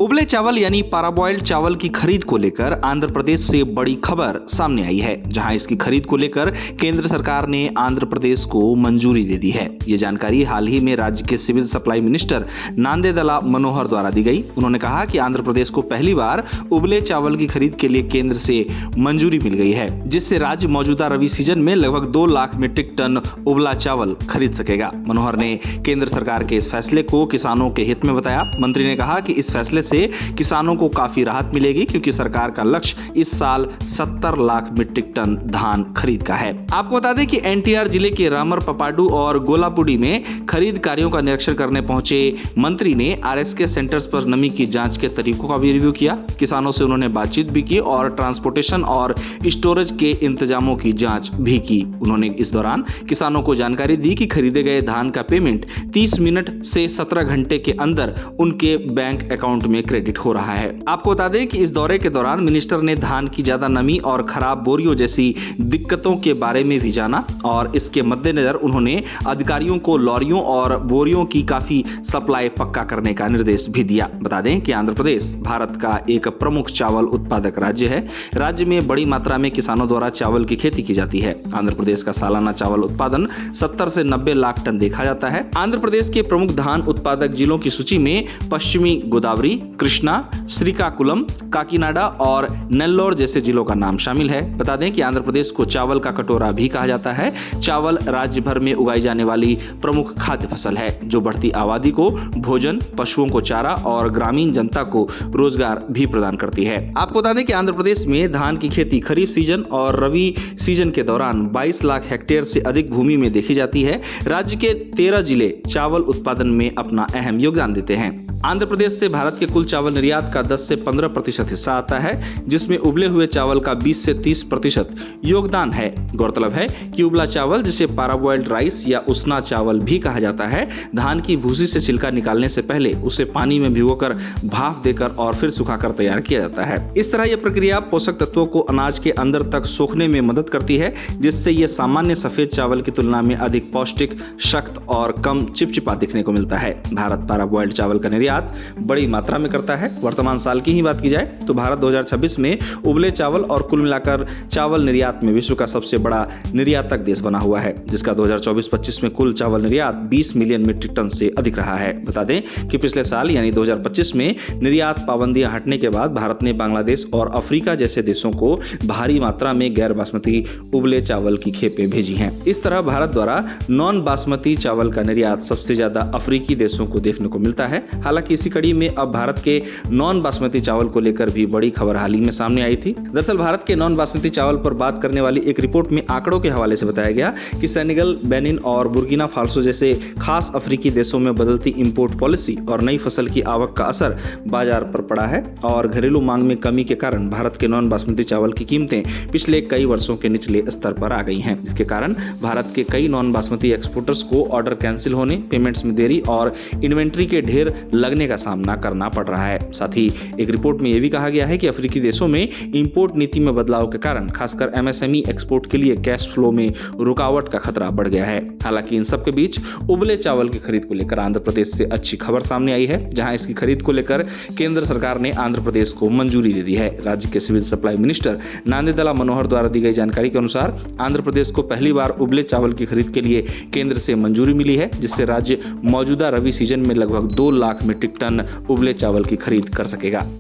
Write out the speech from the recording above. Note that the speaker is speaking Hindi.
उबले चावल यानी पाराबॉइल्ड चावल की खरीद को लेकर आंध्र प्रदेश से बड़ी खबर सामने आई है, जहां इसकी खरीद को लेकर केंद्र सरकार ने आंध्र प्रदेश को मंजूरी दे दी है। ये जानकारी हाल ही में राज्य के सिविल सप्लाई मिनिस्टर नांदेदला मनोहर द्वारा दी गई। उन्होंने कहा कि आंध्र प्रदेश को पहली बार उबले चावल की खरीद के लिए केंद्र से मंजूरी मिल गई है, जिससे राज्य मौजूदा रबी सीजन में लगभग 2 लाख मीट्रिक टन उबला चावल खरीद सकेगा। मनोहर ने केंद्र सरकार के इस फैसले को किसानों के हित में बताया। मंत्री ने कहा कि इस फैसले से किसानों को काफी राहत मिलेगी, क्योंकि सरकार का लक्ष्य इस साल 70 लाख मीट्रिक टन धान खरीद का है। आपको बता दें कि एनटीआर जिले के रामर पपाडू और गोलापुडी में खरीद कार्यों का निरीक्षण करने पहुंचे मंत्री ने आरएसके सेंटर्स पर नमी की जांच के तरीकों का भी रिव्यू किया। किसानों से उन्होंने बातचीत भी की और ट्रांसपोर्टेशन और स्टोरेज के इंतजामों की जांच भी की। उन्होंने इस दौरान किसानों को जानकारी दी कि खरीदे गए धान का पेमेंट 30 मिनट से 17 घंटे के अंदर उनके बैंक अकाउंट में क्रेडिट हो रहा है। आपको बता दें कि इस दौरे के दौरान मिनिस्टर ने धान की ज्यादा नमी और खराब बोरियों जैसी दिक्कतों के बारे में भी जाना और इसके मद्देनजर उन्होंने अधिकारियों को लॉरियों और बोरियों की काफी सप्लाई पक्का करने का निर्देश भी दिया। बता दें कि आंध्र प्रदेश भारत का एक प्रमुख चावल उत्पादक राज्य है। राज्य में बड़ी मात्रा में किसानों द्वारा चावल की खेती की जाती है। आंध्र प्रदेश का सालाना चावल उत्पादन 70 से 90 लाख टन देखा जाता है। आंध्र प्रदेश के प्रमुख धान उत्पादक जिलों की सूची में पश्चिमी गोदावरी, कृष्णा, श्रीकाकुलम, काकीनाडा और नेल्लोर जैसे जिलों का नाम शामिल है। बता दें कि आंध्र प्रदेश को चावल का कटोरा भी कहा जाता है। चावल राज्य भर में उगाई जाने वाली प्रमुख खाद्य फसल है, जो बढ़ती आबादी को भोजन, पशुओं को चारा और ग्रामीण जनता को रोजगार भी प्रदान करती है। आपको बता दें कि आंध्र प्रदेश में धान की खेती खरीफ सीजन और रबी सीजन के दौरान 22 लाख हेक्टेयर से अधिक भूमि में देखी जाती है। राज्य के 13 जिले चावल उत्पादन में अपना अहम योगदान देते हैं। आंध्र प्रदेश से भारत के कुल चावल निर्यात का 10 से 15% हिस्सा आता है, जिसमें उबले हुए चावल का 20 से 30% योगदान है। गौरतलब है कि उबला चावल, जिसे पाराबॉइल्ड राइस या उसना चावल भी कहा जाता है, धान की भूसी से छिलका निकालने से पहले उसे पानी में भिगोकर भाप देकर और फिर सुखाकर तैयार किया जाता है। इस तरह यह प्रक्रिया पोषक तत्वों को अनाज के अंदर तक सोखने में मदद करती है, जिससे यह सामान्य सफेद चावल की तुलना में अधिक पौष्टिक, सख्त और कम चिपचिपा दिखने को मिलता है। भारत पाराबॉइल्ड चावल का निर्यात बड़ी मात्रा में करता है। वर्तमान साल की ही बात की जाए तो भारत 2026 में उबले चावल और कुल मिलाकर चावल निर्यात में विश्व का सबसे बड़ा निर्यातक देश बना हुआ है, जिसका 2024-25 में कुल चावल निर्यात 20 मिलियन मीट्रिक टन से अधिक रहा है। बता दें कि पिछले साल यानी 2025 में निर्यात पाबंदियां हटने के बाद भारत ने बांग्लादेश और अफ्रीका जैसे देशों को भारी मात्रा में गैर बासमती उबले चावल की खेपें भेजी हैं। इस तरह भारत द्वारा नॉन बासमती चावल का निर्यात सबसे ज्यादा अफ्रीकी देशों को देखने को मिलता है। हालांकि इसी कड़ी में अब भारत के नॉन बासमती चावल को लेकर भी बड़ी खबर हाल ही में सामने आई थी। दरअसल भारत के नॉन बासमती चावल पर बात करने वाली एक रिपोर्ट में आंकड़ों के हवाले से बताया गया कि सेनेगल, बेनिन और बुर्किना फासो जैसे खास अफ्रीकी देशों में बदलती इंपोर्ट पॉलिसी और नई फसल की आवक का असर बाजार पर पड़ा है और घरेलू मांग में कमी के कारण भारत के नॉन बासमती चावल की कीमतें पिछले कई वर्षों के निचले स्तर पर आ गई हैं। इसके कारण भारत के कई नॉन बासमती एक्सपोर्टर्स को ऑर्डर कैंसिल होने, पेमेंट्स में देरी और इन्वेंट्री के ढेर लगने का सामना करना पड़ रहा है। साथ ही एक रिपोर्ट में यह भी कहा गया है कि अफ्रीकी देशों में इंपोर्ट नीति में बदलाव के कारण खासकर एमएसएमई एक्सपोर्ट के लिए कैश फ्लो में रुकावट का खतरा बढ़ गया है। हालांकि इन सब के बीच उबले चावल की खरीद को लेकर आंध्र प्रदेश से अच्छी खबर सामने आई है, जहां इसकी खरीद को लेकर केंद्र सरकार ने आंध्र प्रदेश को मंजूरी दे दी है। राज्य के सिविल सप्लाई मिनिस्टर नांदेदला मनोहर द्वारा दी गई जानकारी के अनुसार आंध्र प्रदेश को पहली बार उबले चावल की खरीद के लिए केंद्र से मंजूरी मिली है, जिससे राज्य मौजूदा रबी सीजन में लगभग 2 लाख मीट्रिक टन उबले चावल की खरीद कर सकेगा।